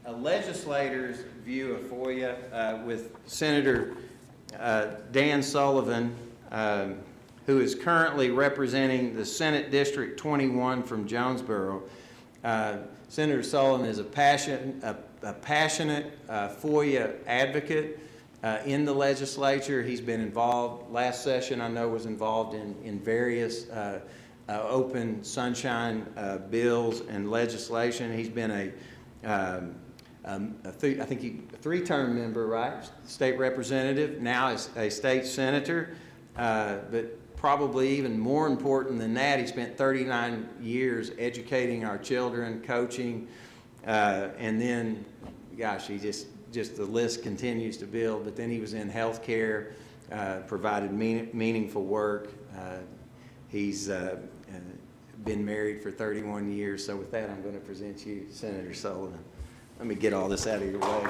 a legislator's view of FOIA with Senator Dan Sullivan, who is currently representing the Senate District 21 from Jonesboro. Senator Sullivan is a passionate FOIA advocate in the legislature. He's been involved, last session I know was involved in various open sunshine bills and legislation. He's been a three-term member, right? State representative, now is a state senator, but probably even more important than that, he spent 39 years educating our children, coaching, and then, gosh, he just the list continues to build. But then he was in healthcare, provided meaningful work. He's been married for 31 years. So with that, I'm going to present you Senator Sullivan. Let me get all this out of your way here.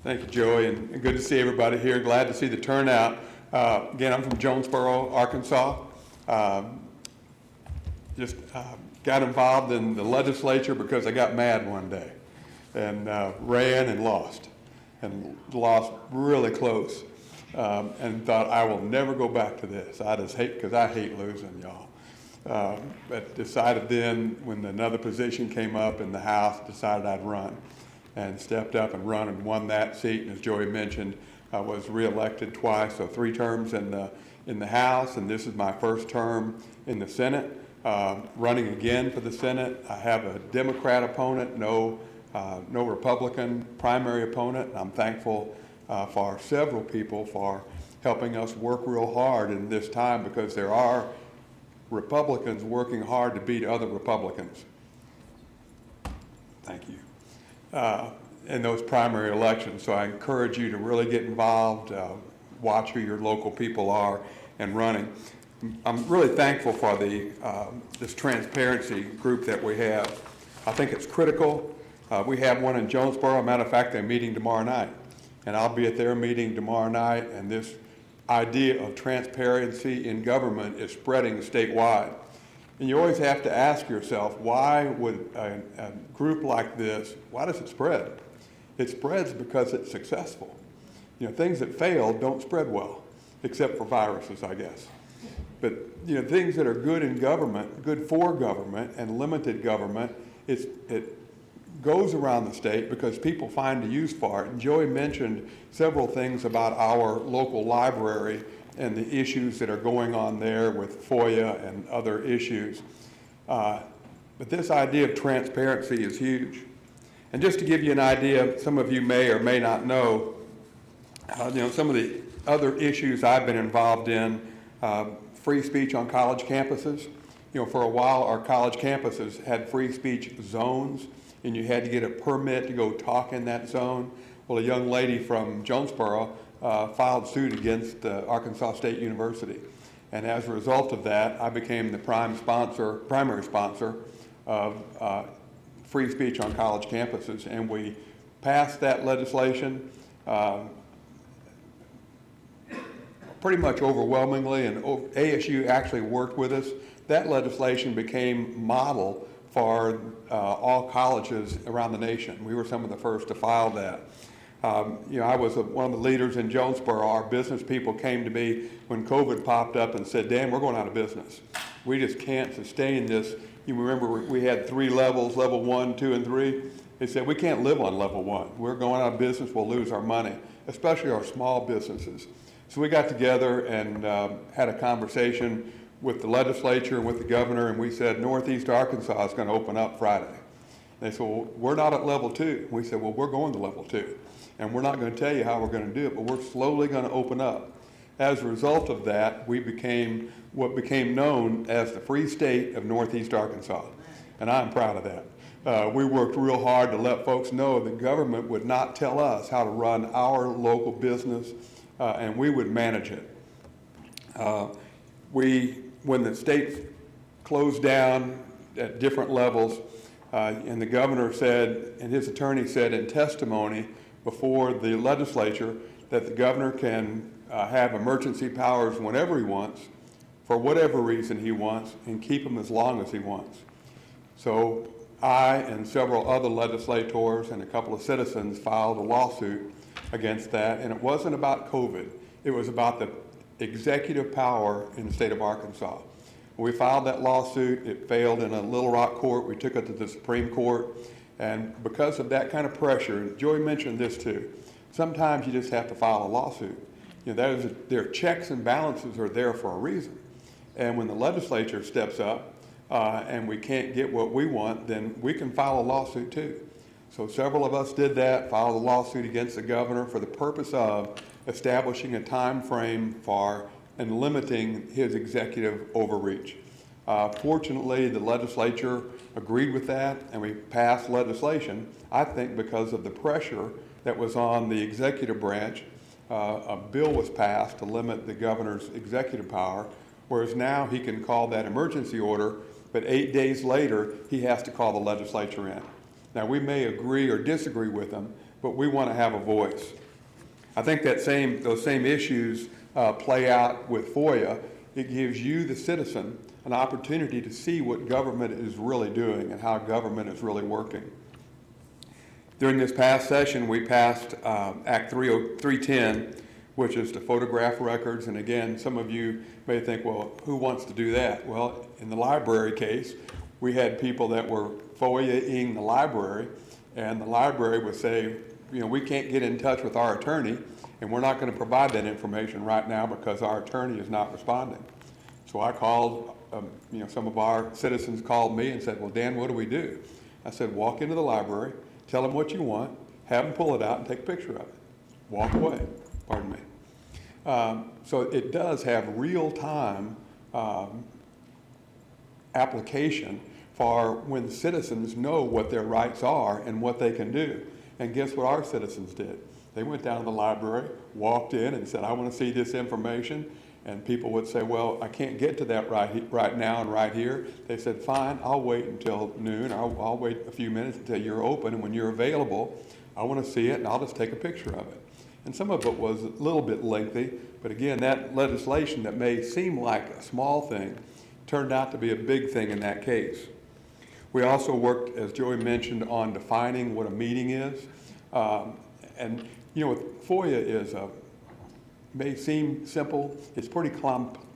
Thank you, Joey, and good to see everybody here. Glad to see the turnout. Again, I'm from Jonesboro, Arkansas. Just got involved in the legislature because I got mad one day and ran and lost really close, and thought I will never go back to this. I just hate, because I hate losing, y'all. But decided then, when another position came up in the House, decided I'd run, and stepped up and run and won that seat. And as Joey mentioned, I was reelected twice, so 3 terms in the House, and this is my first term in the Senate. Running again for the Senate. I have a Democrat opponent, no Republican primary opponent. I'm thankful for several people for helping us work real hard in this time, because there are Republicans working hard to beat other Republicans. Thank you. In those primary elections. So I encourage you to really get involved, watch who your local people are, and running. I'm really thankful for this transparency group that we have. I think it's critical. We have one in Jonesboro. Matter of fact, they're meeting tomorrow night, and I'll be at their meeting tomorrow night, and this idea of transparency in government is spreading statewide. And you always have to ask yourself, why would a group like this, why does it spread? It spreads because it's successful. You know, things that fail don't spread well, except for viruses, I guess. But you know, things that are good in government, good for government and limited government, it goes around the state because people find a use for it. And Joey mentioned several things about our local library and the issues that are going on there with FOIA and other issues. But this idea of transparency is huge. And just to give you an idea, some of you may or may not know, some of the other issues I've been involved in, free speech on college campuses. You know, for a while, our college campuses had free speech zones, and you had to get a permit to go talk in that zone. Well, a young lady from Jonesboro filed suit against Arkansas State University. And as a result of that, I became the primary sponsor of free speech on college campuses. And we passed that legislation pretty much overwhelmingly, and ASU actually worked with us. That legislation became model for all colleges around the nation. We were some of the first to file that. I was one of the leaders in Jonesboro. Our business people came to me when COVID popped up and said, Dan, we're going out of business. We just can't sustain this. You remember we had 3 levels, level 1, 2, and 3. They said, we can't live on level 1. We're going out of business, we'll lose our money, especially our small businesses. So we got together and had a conversation with the legislature and with the governor, and we said, Northeast Arkansas is going to open up Friday. They said, well, we're not at level 2. We said, well, we're going to level 2. And we're not going to tell you how we're going to do it, but we're slowly going to open up. As a result of that, we became what became known as the Free State of Northeast Arkansas. And I'm proud of that. We worked real hard to let folks know the government would not tell us how to run our local business, and we would manage it. When the state closed down at different levels, and the governor said, and his attorney said in testimony before the legislature, that the governor can have emergency powers whenever he wants, for whatever reason he wants, and keep them as long as he wants. So I and several other legislators and a couple of citizens filed a lawsuit against that, and it wasn't about COVID. It was about the executive power in the state of Arkansas. When we filed that lawsuit, it failed in a Little Rock court. We took it to the Supreme Court, and because of that kind of pressure, and Joey mentioned this too, sometimes you just have to file a lawsuit. You know, their checks and balances are there for a reason. And when the legislature steps up and we can't get what we want, then we can file a lawsuit too. So several of us did that, filed a lawsuit against the governor for the purpose of establishing a time frame for and limiting his executive overreach. Fortunately, the legislature agreed with that, and we passed legislation, I think because of the pressure that was on the executive branch. A bill was passed to limit the governor's executive power, whereas now he can call that emergency order, but 8 days later, he has to call the legislature in. Now, we may agree or disagree with him, but we want to have a voice. I think that those same issues play out with FOIA. It gives you, the citizen, an opportunity to see what government is really doing and how government is really working. During this past session, we passed Act 310, which is to photograph records. And again, some of you may think, well, who wants to do that? Well, in the library case, we had people that were FOIA-ing the library, and the library would say, you know, we can't get in touch with our attorney, and we're not going to provide that information right now because our attorney is not responding. So I called, you know, some of our citizens called me and said, well, Dan, what do we do? I said, walk into the library, tell them what you want, have them pull it out and take a picture of it. Walk away, pardon me. So it does have real-time application for when citizens know what their rights are and what they can do. And guess what our citizens did? They went down to the library, walked in and said, I want to see this information. And people would say, well, I can't get to that right now and right here. They said, fine, I'll wait until noon. I'll wait a few minutes until you're open, and when you're available, I want to see it, and I'll just take a picture of it. And some of it was a little bit lengthy, but again, that legislation that may seem like a small thing turned out to be a big thing in that case. We also worked, as Joey mentioned, on defining what a meeting is. And, you know, FOIA may seem simple. It's pretty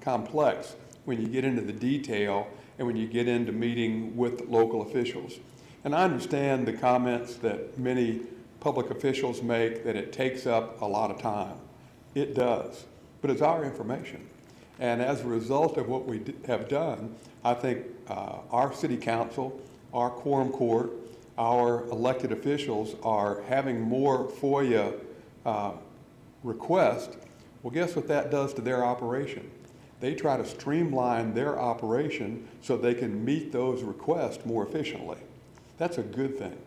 complex when you get into the detail and when you get into meeting with local officials. And I understand the comments that many public officials make that it takes up a lot of time. It does, but it's our information. And as a result of what we have done, I think our city council, our quorum court, our elected officials are having more FOIA requests. Well, guess what that does to their operation? They try to streamline their operation so they can meet those requests more efficiently. That's a good thing.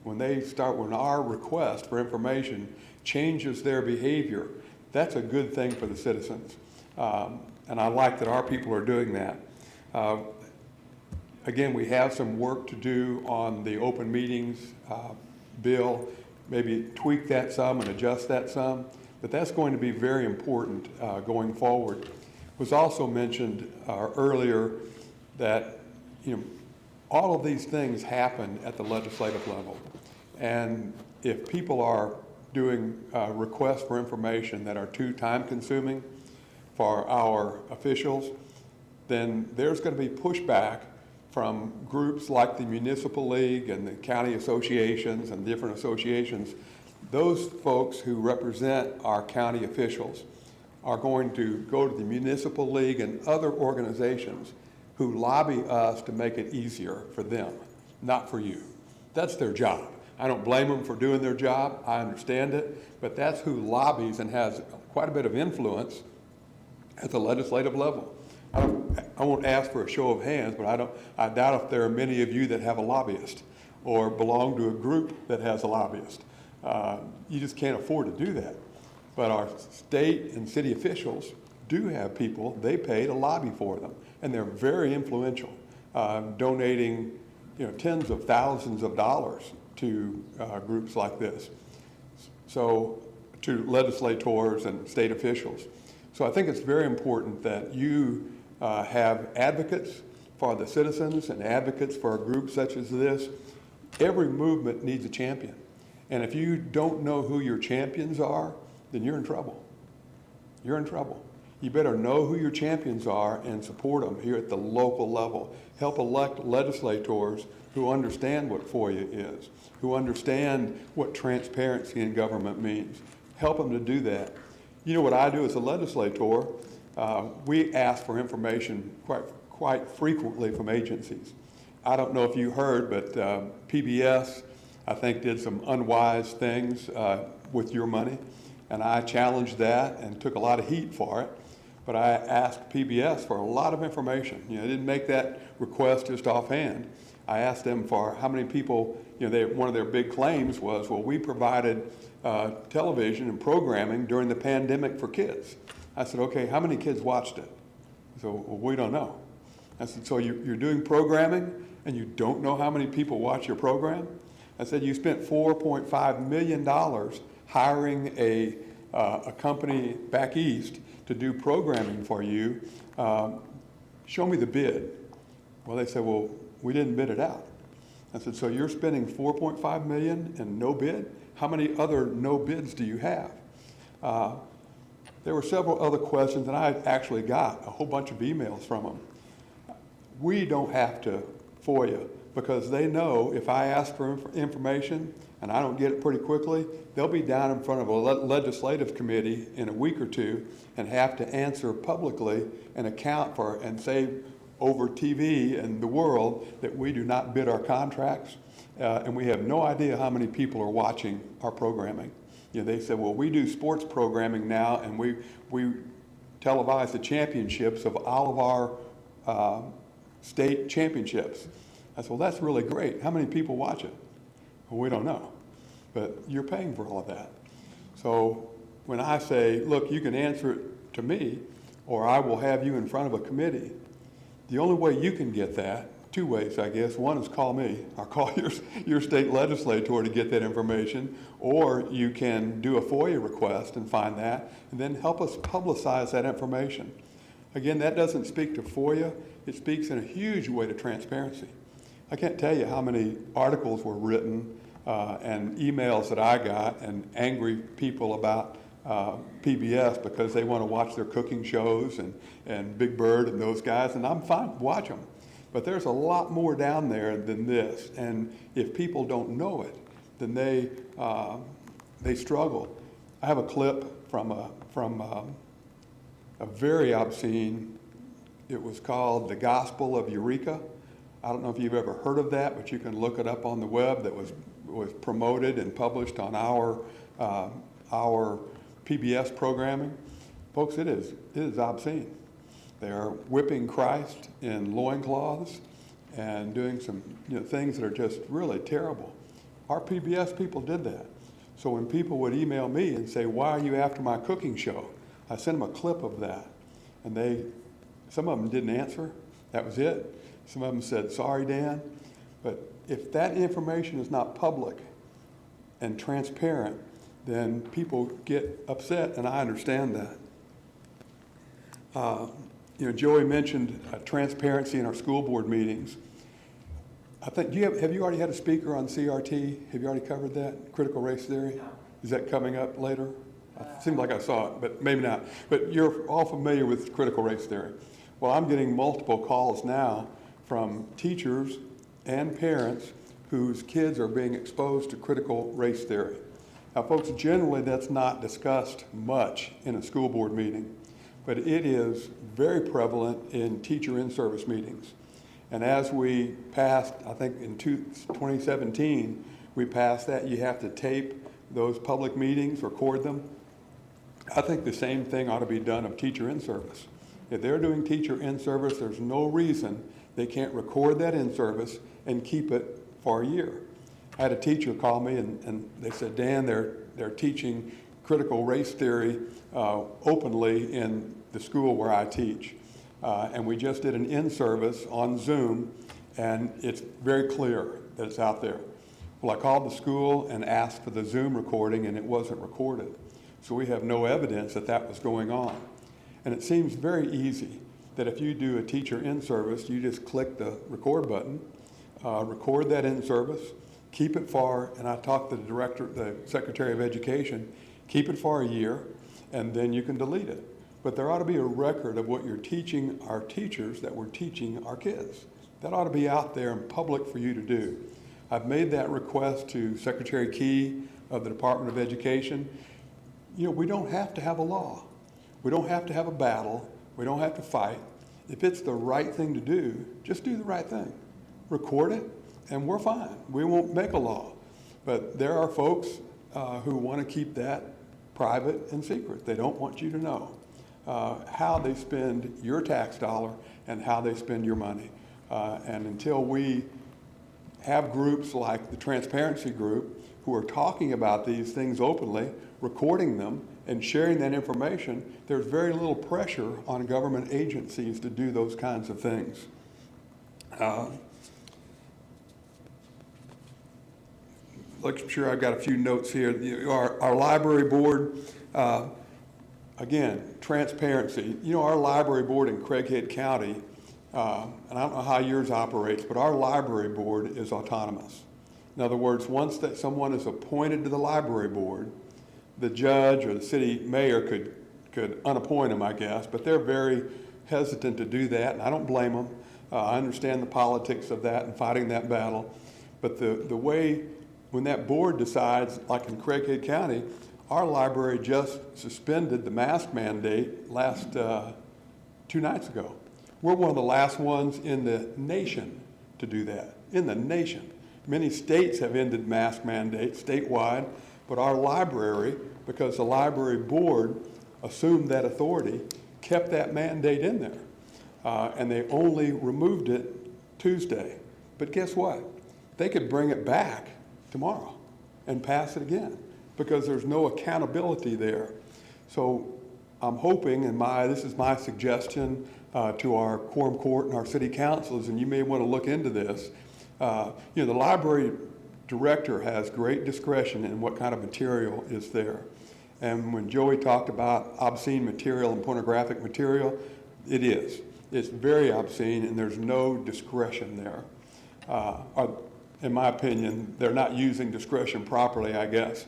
When our request for information changes their behavior, that's a good thing for the citizens. And I like that our people are doing that. Again, we have some work to do on the open meetings bill, maybe tweak that some and adjust that some, but that's going to be very important going forward. It was also mentioned earlier that, you know, all of these things happen at the legislative level. And if people are doing requests for information that are too time-consuming for our officials, then there's going to be pushback from groups like the Municipal League and the county associations and different associations. Those folks who represent our county officials are going to go to the Municipal League and other organizations who lobby us to make it easier for them, not for you. That's their job. I don't blame them for doing their job. I understand it, but that's who lobbies and has quite a bit of influence at the legislative level. I won't ask for a show of hands, but I doubt if there are many of you that have a lobbyist or belong to a group that has a lobbyist. You just can't afford to do that. But our state and city officials do have people they pay to lobby for them, and they're very influential, donating, you know, tens of thousands of dollars to groups like this. So to legislators and state officials. So I think it's very important that you have advocates for the citizens and advocates for a group such as this. Every movement needs a champion. And if you don't know who your champions are, then you're in trouble. You're in trouble. You better know who your champions are and support them here at the local level. Help elect legislators who understand what FOIA is, who understand what transparency in government means. Help them to do that. You know what I do as a legislator? We ask for information quite frequently from agencies. I don't know if you heard, but PBS, I think, did some unwise things with your money, and I challenged that and took a lot of heat for it. But I asked PBS for a lot of information. You know, I didn't make that request just offhand. I asked them for how many people, you know, one of their big claims was, well, we provided television and programming during the pandemic for kids. I said, okay, how many kids watched it? So, well, we don't know. I said, so you're doing programming and you don't know how many people watch your program? I said, you spent $4.5 million hiring a company back east to do programming for you. Show me the bid. Well, they said, well, we didn't bid it out. I said, so you're spending $4.5 million and no bid? How many other no bids do you have? There were several other questions, and I actually got a whole bunch of emails from them. We don't have to FOIA because they know if I ask for information and I don't get it pretty quickly, they'll be down in front of a legislative committee in a week or two and have to answer publicly and account for and say over TV and the world that we do not bid our contracts, and we have no idea how many people are watching our programming. You know, they said, well, we do sports programming now, and we televise the championships of all of our state championships. I said, well, that's really great. How many people watch it? Well, we don't know, but you're paying for all of that. So when I say, look, you can answer it to me, or I will have you in front of a committee, the only way you can get that, two ways, I guess. One is call me, or call your state legislator to get that information, or you can do a FOIA request and find that, and then help us publicize that information. Again, that doesn't speak to FOIA. It speaks in a huge way to transparency. I can't tell you how many articles were written and emails that I got and angry people about PBS because they want to watch their cooking shows and Big Bird and those guys, and I'm fine, watch them. But there's a lot more down there than this, and if people don't know it, then they struggle. I have a clip from a very obscene, it was called The Gospel of Eureka. I don't know if you've ever heard of that, but you can look it up on the web. That was promoted and published on our PBS programming. Folks, it is obscene. They are whipping Christ in loincloths and doing some things that are just really terrible. Our PBS people did that. So when people would email me and say, why are you after my cooking show? I sent them a clip of that. And some of them didn't answer. That was it. Some of them said, sorry, Dan. But if that information is not public and transparent, then people get upset, and I understand that. Joey mentioned transparency in our school board meetings. I think, have you already had a speaker on CRT? Have you already covered that, critical race theory? No. Is that coming up later? It seemed like I saw it, but maybe not. But you're all familiar with critical race theory. Well, I'm getting multiple calls now from teachers and parents whose kids are being exposed to critical race theory. Now, folks, generally that's not discussed much in a school board meeting, but it is very prevalent in teacher in-service meetings. And as we passed, I think in 2017, we passed that you have to tape those public meetings, record them. I think the same thing ought to be done of teacher in-service. If they're doing teacher in-service, there's no reason they can't record that in-service and keep it for a year. I had a teacher call me and they said, Dan, they're teaching critical race theory openly in the school where I teach. And we just did an in-service on Zoom, and it's very clear that it's out there. Well, I called the school and asked for the Zoom recording, and it wasn't recorded. So we have no evidence that that was going on. And it seems very easy that if you do a teacher in-service, you just click the record button, record that in-service, keep it for, and I talked to the Secretary of Education, keep it for a year, and then you can delete it. But there ought to be a record of what you're teaching our teachers that we're teaching our kids. That ought to be out there in public for you to do. I've made that request to Secretary Key of the Department of Education. You know, we don't have to have a law. We don't have to have a battle. We don't have to fight. If it's the right thing to do, just do the right thing. Record it, and we're fine. We won't make a law. But there are folks who want to keep that private and secret. They don't want you to know how they spend your tax dollar and how they spend your money. And until we have groups like the Transparency Group who are talking about these things openly, recording them, and sharing that information, there's very little pressure on government agencies to do those kinds of things. I'm sure I've got a few notes here. Our library board, again, transparency. You know, our library board in Craighead County, and I don't know how yours operates, but our library board is autonomous. In other words, once that someone is appointed to the library board, the judge or the city mayor could unappoint them, I guess, but they're very hesitant to do that, and I don't blame them. I understand the politics of that and fighting that battle, but the way, when that board decides, like in Craighead County, our library just suspended the mask mandate last 2 nights ago. We're one of the last ones in the nation to do that, in the nation. Many states have ended mask mandates statewide, but our library, because the library board assumed that authority, kept that mandate in there. And they only removed it Tuesday. But guess what? They could bring it back tomorrow and pass it again because there's no accountability there. So I'm hoping, and this is my suggestion to our quorum court and our city councils, and you may want to look into this. The library director has great discretion in what kind of material is there. And when Joey talked about obscene material and pornographic material, it is. It's very obscene, and there's no discretion there. In my opinion, they're not using discretion properly, I guess.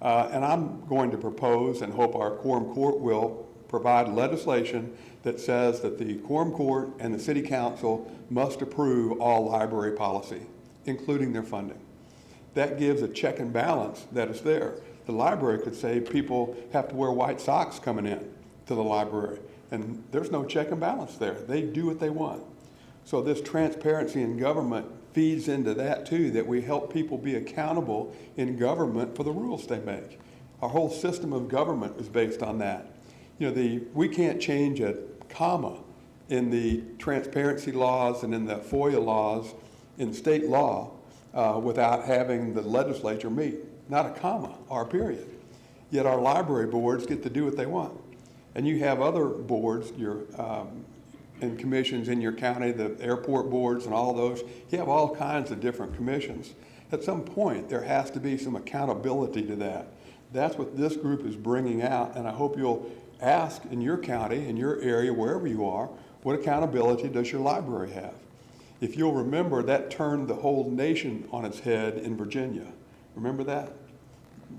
And I'm going to propose and hope our quorum court will provide legislation that says that the quorum court and the city council must approve all library policy, including their funding. That gives a check and balance that is there. The library could say people have to wear white socks coming in to the library, and there's no check and balance there. They do what they want. So this transparency in government feeds into that too, that we help people be accountable in government for the rules they make. Our whole system of government is based on that. You know, we can't change a comma in the transparency laws and in the FOIA laws in state law without having the legislature meet. Not a comma or a period. Yet our library boards get to do what they want. And you have other boards, and commissions in your county, the airport boards and all those. You have all kinds of different commissions. At some point, there has to be some accountability to that. That's what this group is bringing out, and I hope you'll ask in your county, in your area, wherever you are, what accountability does your library have? If you'll remember, that turned the whole nation on its head in Virginia. Remember that?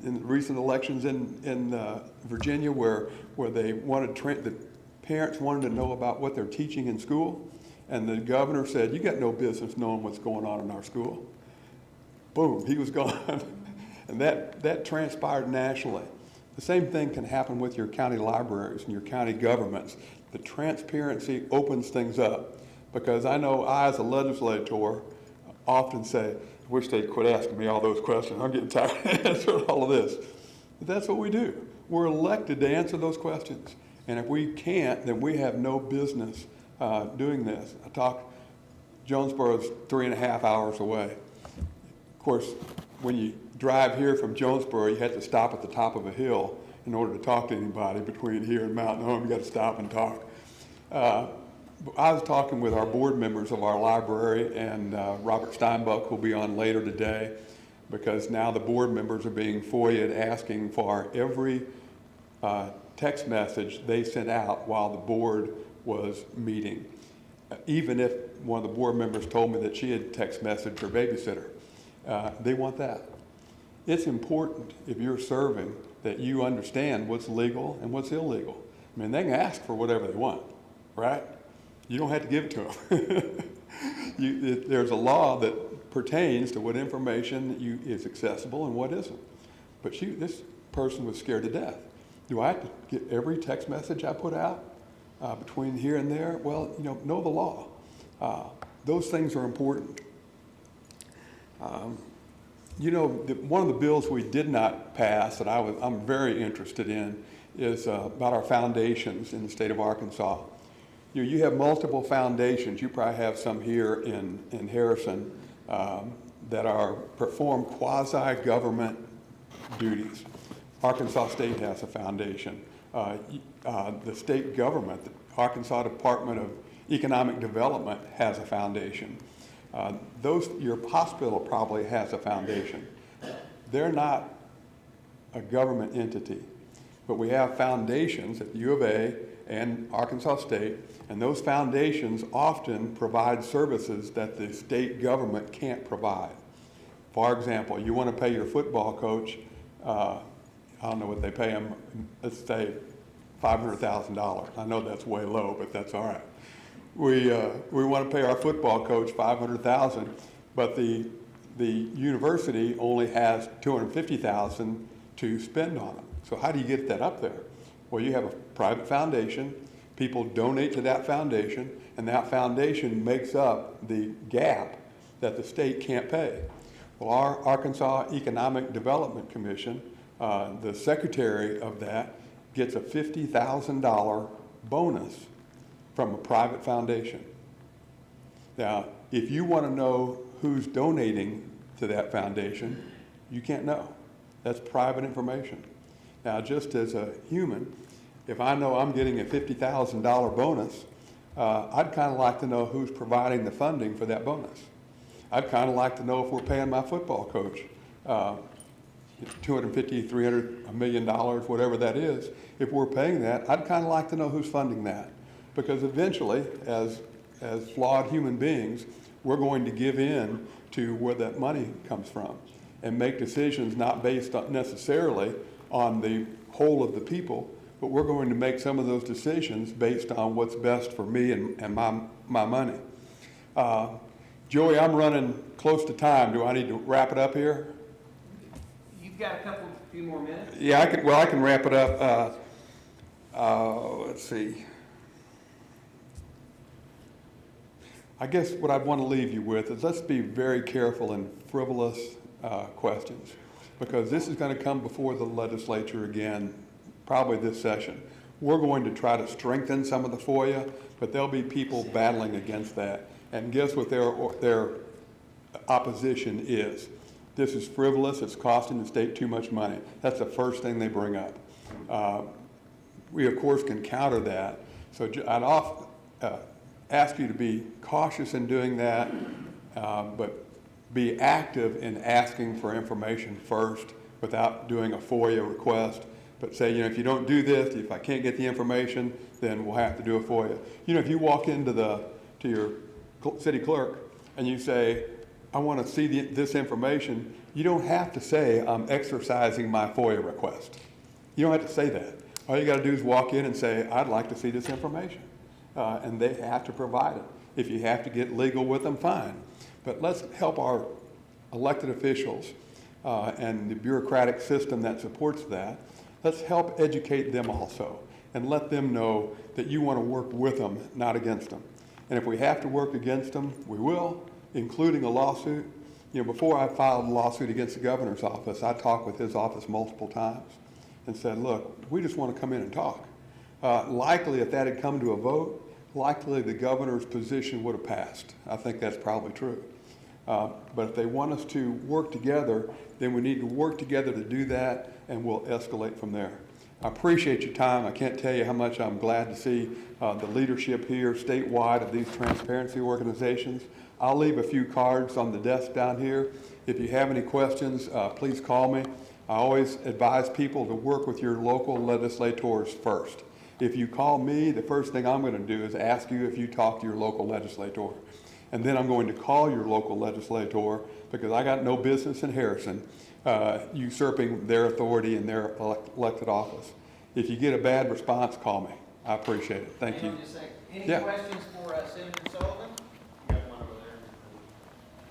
In the recent elections in Virginia where they wanted, the parents wanted to know about what they're teaching in school, and the governor said, "You got no business knowing what's going on in our school." Boom, he was gone. And that transpired nationally. The same thing can happen with your county libraries and your county governments. The transparency opens things up, because I know I, as a legislator, often say, "I wish they'd quit asking me all those questions. I'm getting tired of answering all of this." But that's what we do. We're elected to answer those questions. And if we can't, then we have no business doing this. Jonesboro's 3.5 hours away. Of course, when you drive here from Jonesboro, you have to stop at the top of a hill in order to talk to anybody. Between here and Mountain Home, you got to stop and talk. I was talking with our board members of our library, and Robert Steinbuck will be on later today, because now the board members are being FOIA'd asking for every text message they sent out while the board was meeting, even if one of the board members told me that she had text messaged her babysitter. They want that. It's important, if you're serving, that you understand what's legal and what's illegal. I mean, they can ask for whatever they want, right? You don't have to give it to them. There's a law that pertains to what information is accessible and what isn't. But this person was scared to death. Do I have to get every text message I put out between here and there? Well, know the law. Those things are important. One of the bills we did not pass that I'm very interested in is about our foundations in the state of Arkansas. You have multiple foundations. You probably have some here in Harrison that perform quasi-government duties. Arkansas State has a foundation. The state government, the Arkansas Department of Economic Development, has a foundation. Your hospital probably has a foundation. They're not a government entity, but we have foundations at the U of A and Arkansas State, and those foundations often provide services that the state government can't provide. For example, you want to pay your football coach, I don't know what they pay him, let's say $500,000. I know that's way low, but that's all right. We want to pay our football coach $500,000, but the university only has $250,000 to spend on them. So how do you get that up there? Well, you have a private foundation. People donate to that foundation, and that foundation makes up the gap that the state can't pay. Well, our Arkansas Economic Development Commission, the secretary of that, gets a $50,000 bonus from a private foundation. Now, if you want to know who's donating to that foundation, you can't know. That's private information. Now, just as a human, if I know I'm getting a $50,000 bonus, I'd kind of like to know who's providing the funding for that bonus. I'd kind of like to know if we're paying my football coach $250, $300, $1 million, whatever that is. If we're paying that, I'd kind of like to know who's funding that. Because eventually, as flawed human beings, we're going to give in to where that money comes from and make decisions not based necessarily on the whole of the people, but we're going to make some of those decisions based on what's best for me and my money. Joey, I'm running close to time. Do I need to wrap it up here? You've got a few more minutes? Yeah, I can wrap it up. Let's see. I guess what I'd want to leave you with is let's be very careful in frivolous questions, because this is going to come before the legislature again, probably this session. We're going to try to strengthen some of the FOIA, but there'll be people battling against that. And guess what their opposition is? This is frivolous, it's costing the state too much money. That's the first thing they bring up. We, of course, can counter that. So I'd ask you to be cautious in doing that, but be active in asking for information first without doing a FOIA request. But say, if you don't do this, if I can't get the information, then we'll have to do a FOIA. If you walk into to your city clerk and you say, I want to see this information, you don't have to say, I'm exercising my FOIA request. You don't have to say that. All you got to do is walk in and say, I'd like to see this information. And they have to provide it. If you have to get legal with them, fine. But let's help our elected officials and the bureaucratic system that supports that. Let's help educate them also and let them know that you want to work with them, not against them. And if we have to work against them, we will, including a lawsuit. Before I filed a lawsuit against the governor's office, I talked with his office multiple times and said, look, we just want to come in and talk. Likely, if that had come to a vote, likely the governor's position would have passed. I think that's probably true. But if they want us to work together, then we need to work together to do that, and we'll escalate from there. I appreciate your time. I can't tell you how much I'm glad to see the leadership here statewide of these transparency organizations. I'll leave a few cards on the desk down here. If you have any questions, please call me. I always advise people to work with your local legislators first. If you call me, the first thing I'm going to do is ask you if you talk to your local legislator. And then I'm going to call your local legislator, because I got no business in Harrison usurping their authority in their elected office. If you get a bad response, call me. I appreciate it. Thank you. Any Yeah. questions for Senator Sullivan? You got one over there.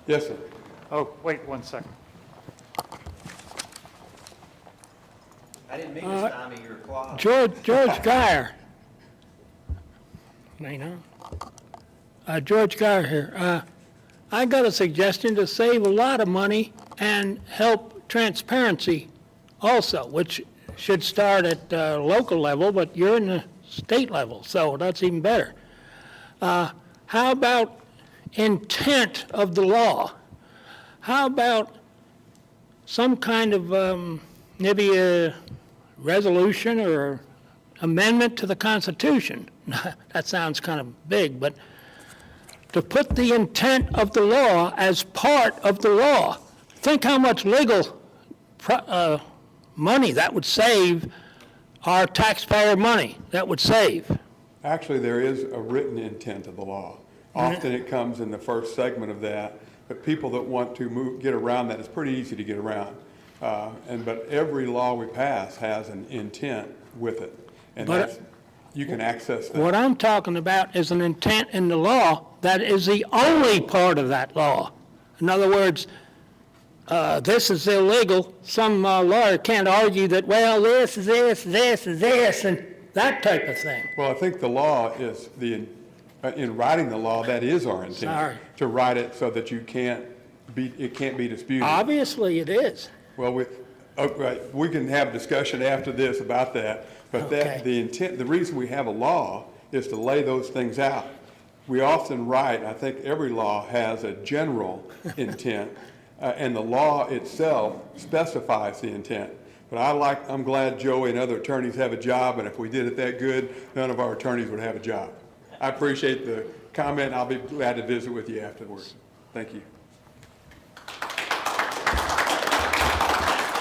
Yes, sir. Oh, wait 1 second. I didn't mean to stymie your clock. George Geyer. George Geyer here. I got a suggestion to save a lot of money and help transparency also, which should start at local level, but you're in the state level, so that's even better. How about intent of the law? How about some kind of maybe a resolution or amendment to the Constitution? That sounds kind of big, but to put the intent of the law as part of the law. Think how much legal money that would save, our taxpayer money that would save. Actually, there is a written intent of the law. Often it comes in the first segment of that, but people that want to get around that, it's pretty easy to get around. But every law we pass has an intent with it, and you can access that. What I'm talking about is an intent in the law that is the only part of that law. In other words, this is illegal. Some lawyer can't argue that, well, this is this, this is this, and that type of thing. Well, I think the law is in writing the law, that is our intent. Sorry. To write it so that it can't be disputed. Obviously, it is. Well, we can have discussion after this about that, but Okay. the reason we have a law is to lay those things out. We often write, I think every law has a general intent, and the law itself specifies the intent. But I'm glad Joey and other attorneys have a job, and if we did it that good, none of our attorneys would have a job. I appreciate the comment. I'll be glad to visit with you afterwards. Thank you.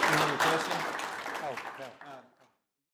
Any other questions?